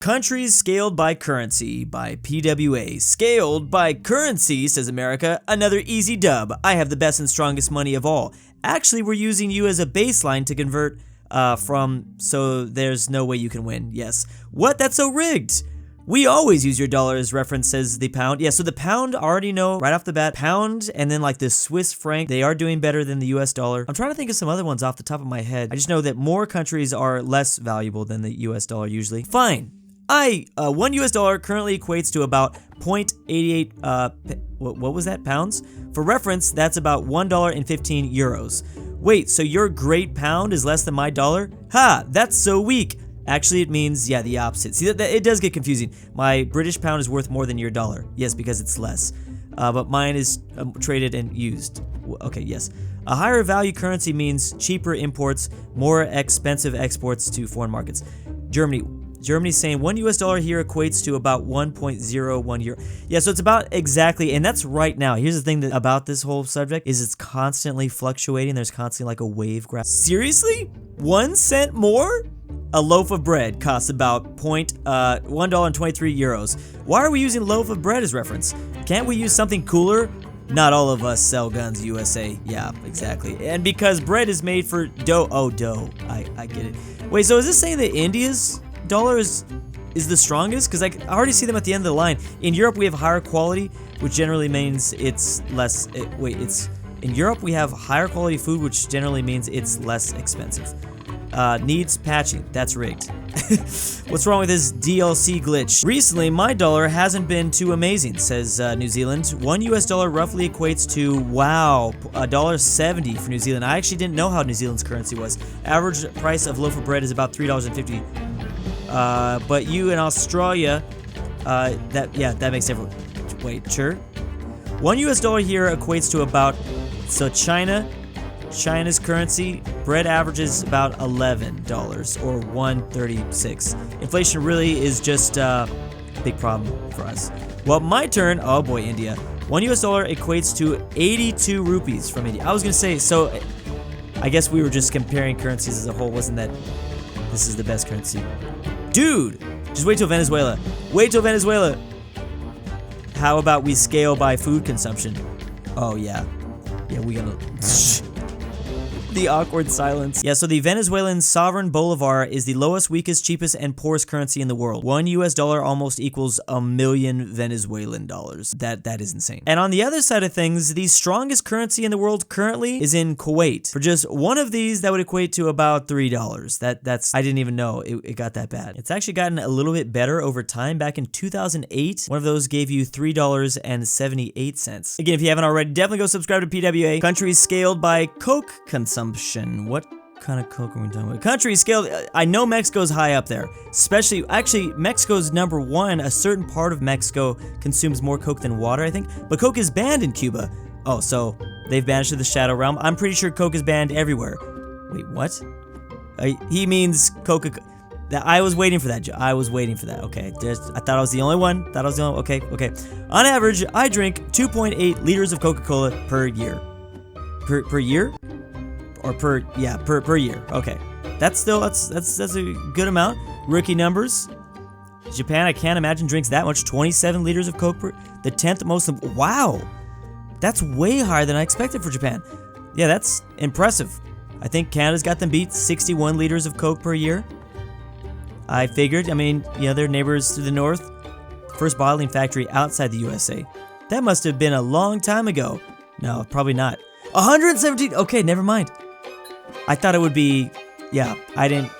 Countries scaled by currency by PWA. Scaled by currency, says America. Another easy dub. I have the best and strongest money of all. Actually, we're using you as a baseline to convert from, so there's no way you can win. Yes. What? That's so rigged. We always use your dollar as reference, says the pound. Yeah, so the pound, I already know right off the bat. Pound and then like the Swiss franc, they are doing better than the US dollar. I'm trying to think of some other ones off the top of my head. I just know that more countries are less valuable than the US dollar usually. Fine. $1 US currently equates to about 0.88, what was that, pounds? For reference, that's about $1.15. Wait, so your great pound is less than my dollar? Ha, that's so weak. Actually, it means, yeah, the opposite. See, it does get confusing. My British pound is worth more than your dollar. Yes, because it's less. But mine is traded and used. Okay, yes. A higher value currency means cheaper imports, more expensive exports to foreign markets. Germany's saying $1 US here equates to about 1.01 euro. Yeah, so it's about exactly, and that's right now. Here's the thing about this whole subject is it's constantly fluctuating. There's constantly like a wave graph. Seriously? 1 cent more? A loaf of bread costs about $1.23. Why are we using loaf of bread as reference? Can't we use something cooler? Not all of us sell guns, USA. Yeah, exactly. And because bread is made for dough. Oh, dough. I get it. Wait, so is this saying that India's dollar is the strongest? Because I already see them at the end of the line. In Europe, we have higher quality, which generally means it's less. In Europe, we have higher quality food, which generally means it's less expensive. Needs patching. That's rigged. What's wrong with this DLC glitch? Recently, my dollar hasn't been too amazing, says New Zealand. $1 US roughly equates to, wow, $1.70 for New Zealand. I actually didn't know how New Zealand's currency was. Average price of loaf of bread is about $3.50. But you in Australia, that makes different. Wait, sure. $1 US here equates to about, so China's currency, bread averages about $11 or $1.36. Inflation really is just a big problem for us. Well, my turn. Oh boy, India. $1 US equates to 82 rupees from India. I was gonna say, so I guess we were just comparing currencies as a whole. Wasn't that this is the best currency? Dude, just wait till Venezuela. Wait till Venezuela. How about we scale by food consumption? Oh yeah. Yeah, we gonna... The awkward silence. Yeah, so the Venezuelan sovereign bolivar is the lowest, weakest, cheapest, and poorest currency in the world. $1 US almost equals $1 million Venezuelan dollars. That is insane. And on the other side of things, the strongest currency in the world currently is in Kuwait. For just one of these, that would equate to about $3. That's I didn't even know it got that bad. It's actually gotten a little bit better over time. Back in 2008, one of those gave you $3.78. Again, if you haven't already, definitely go subscribe to PWA. Countries scaled by Coke consumption. What kind of Coke are we talking about? Country scale, I know Mexico's high up there. Actually, Mexico's #1. A certain part of Mexico consumes more Coke than water, I think. But Coke is banned in Cuba. Oh, so they've banished to the Shadow Realm. I'm pretty sure Coke is banned everywhere. Wait, what? He means Coca-Cola. I was waiting for that. Okay, I thought I was the only one. Okay. On average, I drink 2.8 liters of Coca-Cola per year. Per year? Or per year. Okay. That's a good amount. Rookie numbers. Japan, I can't imagine, drinks that much. 27 liters of Coke the 10th most. Wow. That's way higher than I expected for Japan. Yeah, that's impressive. I think Canada's got them beat. 61 liters of Coke per year. I figured, they're neighbors to the north. First bottling factory outside the USA. That must have been a long time ago. No, probably not. 117. Okay, never mind. I thought it would be, I didn't.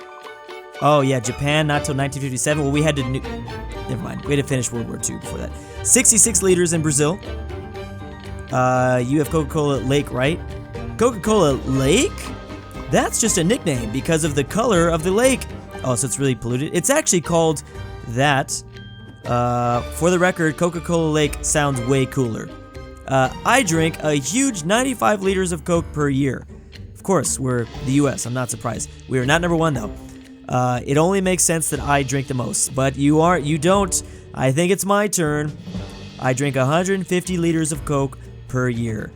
Oh yeah, Japan not till 1957. Well, we had to. Never mind. We had to finish World War II before that. 66 liters in Brazil. You have Coca-Cola Lake, right? Coca-Cola Lake? That's just a nickname because of the color of the lake. Oh, so it's really polluted. It's actually called that. For the record, Coca-Cola Lake sounds way cooler. I drink a huge 95 liters of Coke per year. Of course, we're the US, I'm not surprised. We are not #1 though. It only makes sense that I drink the most, but you don't. I think it's my turn. I drink 150 liters of Coke per year.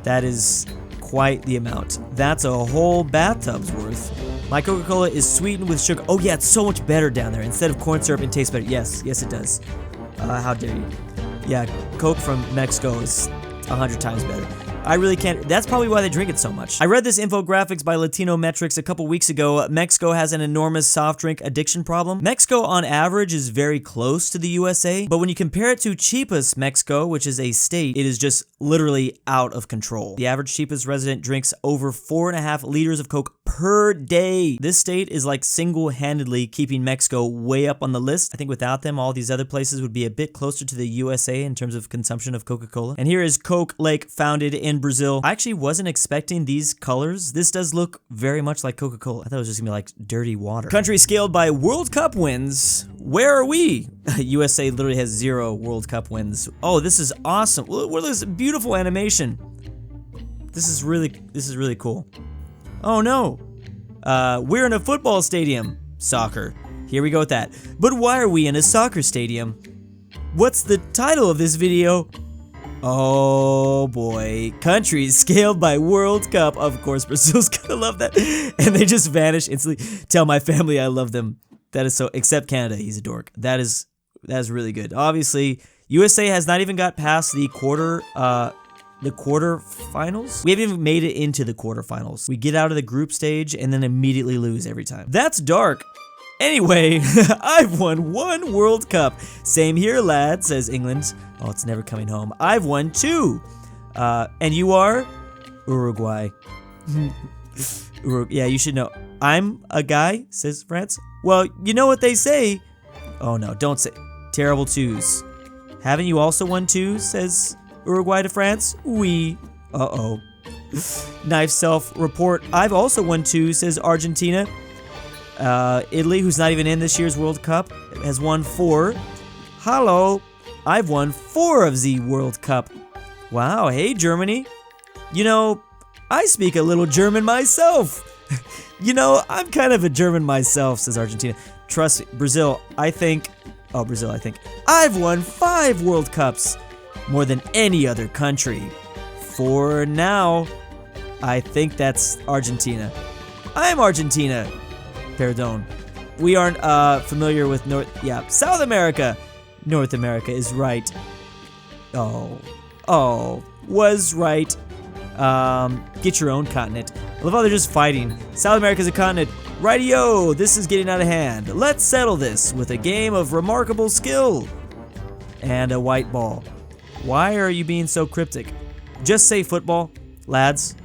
That is quite the amount. That's a whole bathtub's worth. My Coca-Cola is sweetened with sugar. Oh yeah, it's so much better down there. Instead of corn syrup, it tastes better. Yes, it does. How dare you? Yeah, Coke from Mexico is 100 times better. I really can't. That's probably why they drink it so much. I read this infographics by Latino Metrics a couple weeks ago. Mexico has an enormous soft drink addiction problem. Mexico, on average, is very close to the USA, but when you compare it to Chiapas, Mexico, which is a state, it is just literally out of control. The average Chiapas resident drinks over 4.5 liters of Coke per day. This state is like single-handedly keeping Mexico way up on the list. I think without them, all these other places would be a bit closer to the USA in terms of consumption of Coca-Cola. And here is Coke Lake, founded in Brazil. I actually wasn't expecting these colors. This does look very much like Coca-Cola. I thought it was just gonna be like dirty water. Country scaled by World Cup wins. Where are we? USA literally has 0 World Cup wins. Oh, this is awesome. Look at this beautiful animation. This is really cool. Oh no. We're in a football stadium. Soccer. Here we go with that. But why are we in a soccer stadium? What's the title of this video? Oh boy, countries scaled by World Cup. Of course, Brazil's gonna love that. And they just vanish instantly. Tell my family I love them. That is so, except Canada, he's a dork. That is really good. Obviously, USA has not even got past the quarterfinals. We haven't even made it into the quarterfinals. We get out of the group stage and then immediately lose every time. That's dark. Anyway, I've won 1 World Cup. Same here, lad, says England. Oh, it's never coming home. I've won 2. And you are? Uruguay. Yeah, you should know. I'm a guy, says France. Well, you know what they say. Oh no, don't say. Terrible 2s. Haven't you also won 2, says Uruguay to France? Oui. Uh-oh. Knife self-report. I've also won 2, says Argentina. Italy, who's not even in this year's World Cup, has won 4. Hello, I've won 4 of the World Cup. Wow, hey Germany. You know, I speak a little German myself. You know, I'm kind of a German myself, says Argentina. Trust me, Brazil, I think. I've won 5 World Cups, more than any other country. For now, I think that's Argentina. I'm Argentina. Perdón. We aren't familiar with South America. North America is right. Oh, was right. Get your own continent. I love how they're just fighting. South America's a continent. Rightio, this is getting out of hand. Let's settle this with a game of remarkable skill. And a white ball. Why are you being so cryptic? Just say football, lads.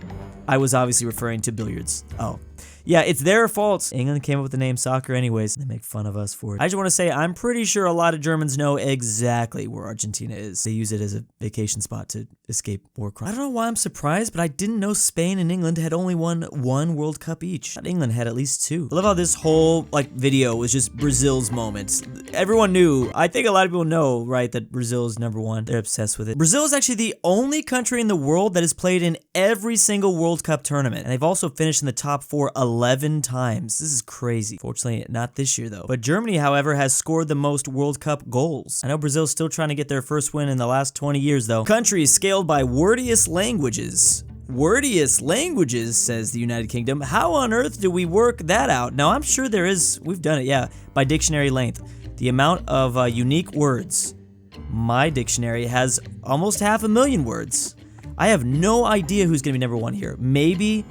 I was obviously referring to billiards. Oh. Yeah, it's their fault. England came up with the name soccer anyways. They make fun of us for it. I just want to say, I'm pretty sure a lot of Germans know exactly where Argentina is. They use it as a vacation spot to escape war crime. I don't know why I'm surprised, but I didn't know Spain and England had only won 1 World Cup each. I thought England had at least 2. I love how this whole video was just Brazil's moment. Everyone knew. I think a lot of people know, right, that Brazil is #1. They're obsessed with it. Brazil is actually the only country in the world that has played in every single World Cup tournament. And they've also finished in the top 4 11 times. This is crazy. Fortunately, not this year though. But Germany, however, has scored the most World Cup goals. I know Brazil's still trying to get their first win in the last 20 years though. Countries scaled by wordiest languages. Wordiest languages, says the United Kingdom. How on earth do we work that out? Now, I'm sure there is. We've done it, yeah, by dictionary length. The amount of unique words. My dictionary has almost 500,000 words. I have no idea who's going to be #1 here. Maybe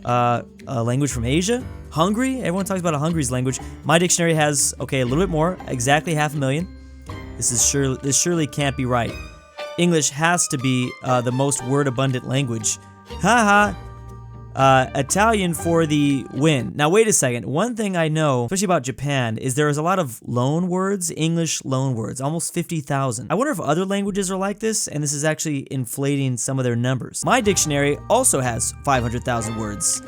a language from Asia? Hungary? Everyone talks about a Hungary's language. My dictionary has, okay, a little bit more, exactly 500,000. This surely can't be right. English has to be the most word-abundant language. Haha. Italian for the win. Now, wait a second. One thing I know, especially about Japan, is there is a lot of loan words, English loan words, almost 50,000. I wonder if other languages are like this, and this is actually inflating some of their numbers. My dictionary also has 500,000 words.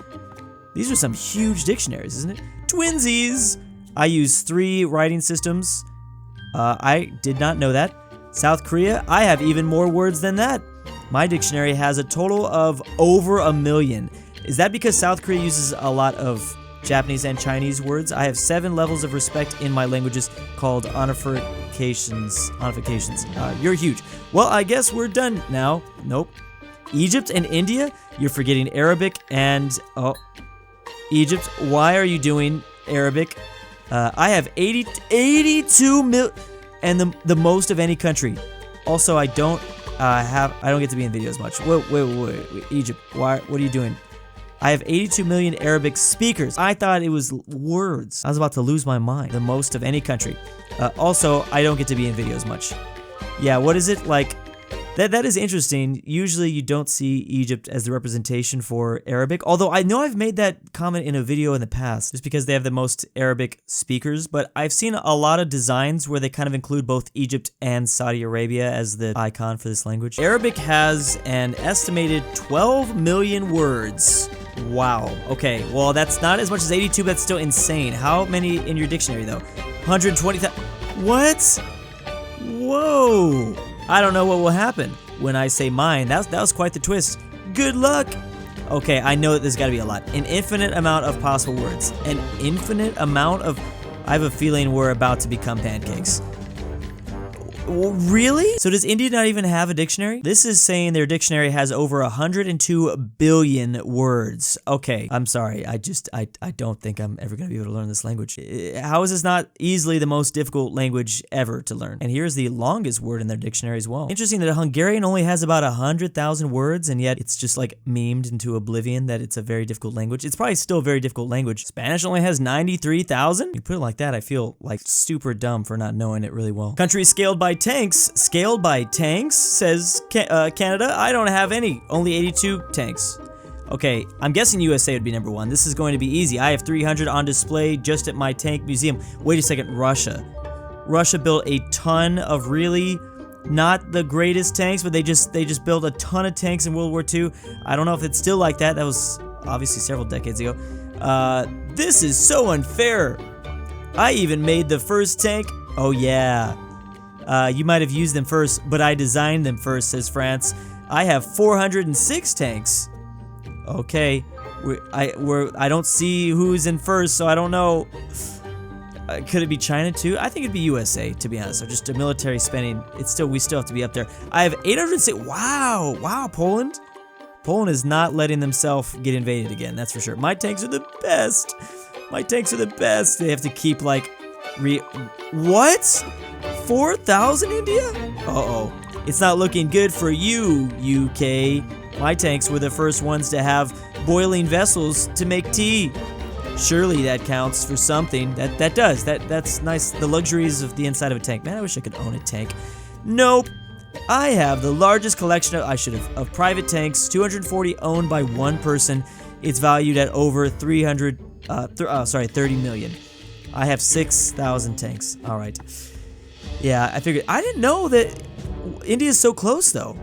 These are some huge dictionaries, isn't it? Twinsies! I use 3 writing systems. I did not know that. South Korea, I have even more words than that. My dictionary has a total of over 1 million. Is that because South Korea uses a lot of Japanese and Chinese words? I have 7 levels of respect in my languages called onifications. You're huge. Well, I guess we're done now. Nope. Egypt and India? You're forgetting Arabic and... Egypt, why are you doing Arabic? I have 82 mil, and the most of any country. Also, I don't get to be in videos much. Wait, Egypt, what are you doing? I have 82 million Arabic speakers. I thought it was words. I was about to lose my mind. The most of any country. Also, I don't get to be in videos much. Yeah, what is it like? That is interesting. Usually you don't see Egypt as the representation for Arabic, although I know I've made that comment in a video in the past, just because they have the most Arabic speakers, but I've seen a lot of designs where they kind of include both Egypt and Saudi Arabia as the icon for this language. Arabic has an estimated 12 million words. Wow. Okay, well that's not as much as 82, but that's still insane. How many in your dictionary though? 120,000. What? Whoa. I don't know what will happen when I say mine. That was quite the twist. Good luck. Okay, I know that there's got to be a lot. An infinite amount of possible words. An infinite amount of... I have a feeling we're about to become pancakes. Really? So does India not even have a dictionary? This is saying their dictionary has over 102 billion words. Okay, I'm sorry. I don't think I'm ever going to be able to learn this language. How is this not easily the most difficult language ever to learn? And here's the longest word in their dictionary as well. Interesting that Hungarian only has about 100,000 words, and yet it's just like memed into oblivion that it's a very difficult language. It's probably still a very difficult language. Spanish only has 93,000? You put it like that, I feel like super dumb for not knowing it really well. Countries scaled by tanks. Scaled by tanks, says Canada. I don't have any. Only 82 tanks. Okay, I'm guessing USA would be number one. This is going to be easy. I have 300 on display just at my tank museum. Wait a second, Russia. Russia built a ton of really not the greatest tanks, but they just built a ton of tanks in World War II. I don't know if it's still like that. That was obviously several decades ago. This is so unfair. I even made the first tank. Oh yeah. You might have used them first, but I designed them first, says France. I have 406 tanks. Okay, I don't see who's in first, so I don't know. Could it be China too? I think it'd be USA, to be honest. So just a military spending, we still have to be up there. I have 806. Wow, Poland. Poland is not letting themselves get invaded again. That's for sure. My tanks are the best. My tanks are the best. They have to keep like what? 4,000 India? Uh-oh. It's not looking good for you, UK. My tanks were the first ones to have boiling vessels to make tea. Surely that counts for something. That does. That's nice. The luxuries of the inside of a tank. Man, I wish I could own a tank. Nope. I have the largest collection of private tanks, 240 owned by one person. It's valued at over 30 million. I have 6,000 tanks. All right. Yeah, I figured. I didn't know that India's so close, though.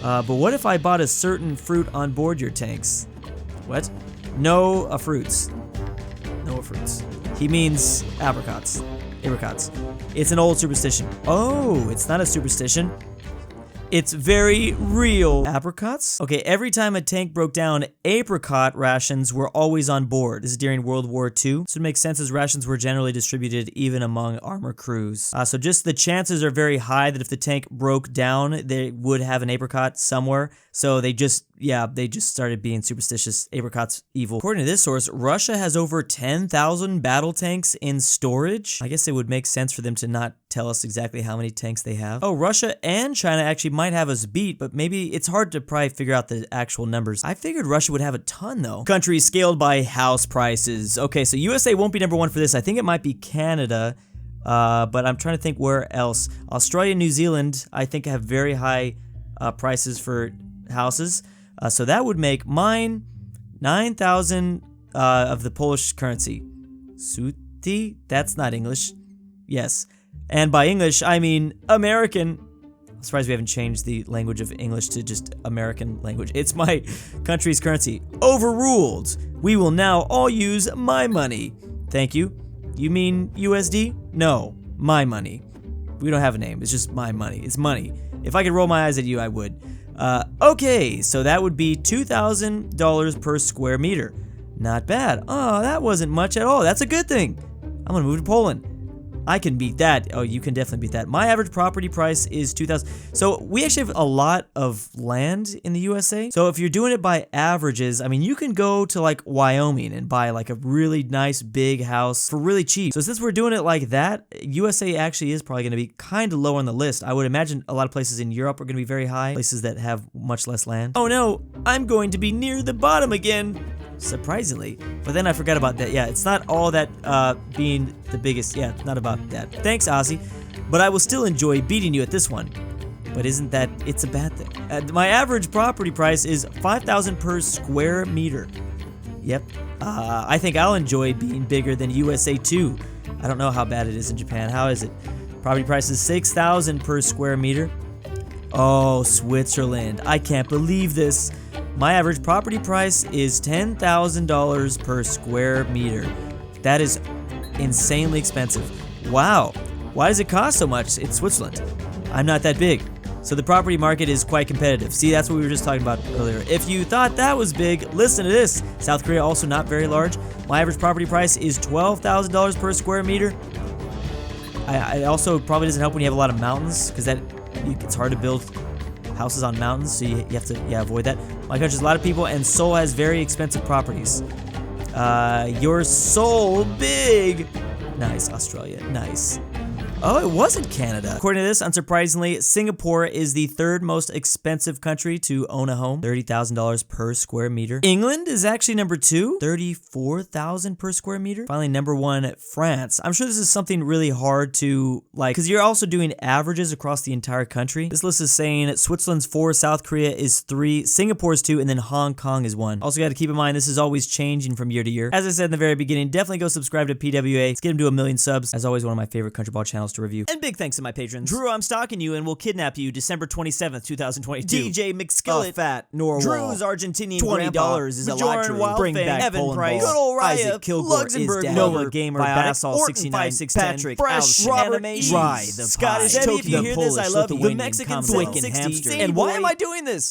But what if I bought a certain fruit on board your tanks? What? No fruits. No fruits. He means apricots. Apricots. It's an old superstition. Oh, it's not a superstition. It's very real. Apricots? Okay, every time a tank broke down, apricot rations were always on board. This is during World War II. So it makes sense as rations were generally distributed even among armor crews. So just the chances are very high that if the tank broke down, they would have an apricot somewhere. So they just started being superstitious. Apricots evil. According to this source, Russia has over 10,000 battle tanks in storage. I guess it would make sense for them to not tell us exactly how many tanks they have. Oh, Russia and China actually might have us beat, but maybe it's hard to probably figure out the actual numbers. I figured Russia would have a ton though. Countries scaled by house prices. Okay, so USA won't be number one for this. I think it might be Canada, but I'm trying to think where else. Australia and New Zealand, I think, have very high prices for houses. So that would make mine 9,000 of the Polish currency. Suti? That's not English. Yes. And by English, I mean American. I'm surprised we haven't changed the language of English to just American language. It's my country's currency. Overruled. We will now all use my money. Thank you. You mean USD? No, my money. We don't have a name. It's just my money. It's money. If I could roll my eyes at you, I would. Okay, so that would be $2,000 per square meter. Not bad. Oh, that wasn't much at all. That's a good thing. I'm gonna move to Poland. I can beat that. Oh, you can definitely beat that. My average property price is $2,000. So we actually have a lot of land in the USA. So if you're doing it by averages, I mean, you can go to like Wyoming and buy like a really nice big house for really cheap. So since we're doing it like that, USA actually is probably going to be kind of low on the list. I would imagine a lot of places in Europe are going to be very high, places that have much less land. Oh no, I'm going to be near the bottom again. Surprisingly. But then I forgot about that. Yeah, it's not all that being the biggest. Yeah, it's not about that. Thanks, Ozzy. But I will still enjoy beating you at this one. But isn't that, it's a bad thing. My average property price is $5,000 per square meter. Yep. I think I'll enjoy being bigger than USA too. I don't know how bad it is in Japan. How is it? Property price is $6,000 per square meter. Oh, Switzerland. I can't believe this. My average property price is $10,000 per square meter. That is insanely expensive. Wow. Why does it cost so much? It's Switzerland. I'm not that big. So the property market is quite competitive. See, that's what we were just talking about earlier. If you thought that was big, listen to this. South Korea also not very large. My average property price is $12,000 per square meter. I also probably doesn't help when you have a lot of mountains, because it's hard to build houses on mountains, so you have to avoid that. My country's a lot of people, and Seoul has very expensive properties. You're so big. Nice, Australia. Nice. Oh, it wasn't Canada. According to this, unsurprisingly, Singapore is the third most expensive country to own a home. $30,000 per square meter. England is actually number 2. $34,000 per square meter. Finally, number 1, France. I'm sure this is something really hard to, like, because you're also doing averages across the entire country. This list is saying Switzerland's 4, South Korea is 3, Singapore's 2, and then Hong Kong is 1. Also got to keep in mind, this is always changing from year to year. As I said in the very beginning, definitely go subscribe to PWA. Let's get him to 1 million subs. As always, one of my favorite country ball channels to review. And big thanks to my patrons. Drew, I'm stalking you and will kidnap you December 27th, 2022. DJ McSkillet, aPhatNarwhal, Drew's Argentinian $20 is a lot. Bjarne Wildfang, Bring back Evan bowling Pryce, balls. GoodOldRyah, Isaac Kilgore is dead. LuxembourgLover, Noah Gamer, Veiotic, Bassall ortin 69, Patrick, Phresh Phresh Animations, RyeThePie, Scottish Sebi, Tokyo, if you hear this, I love you. Lithuanian, The Mexican Commonwealth, Twickenhamster. ZaneyBoi. And why am I doing this?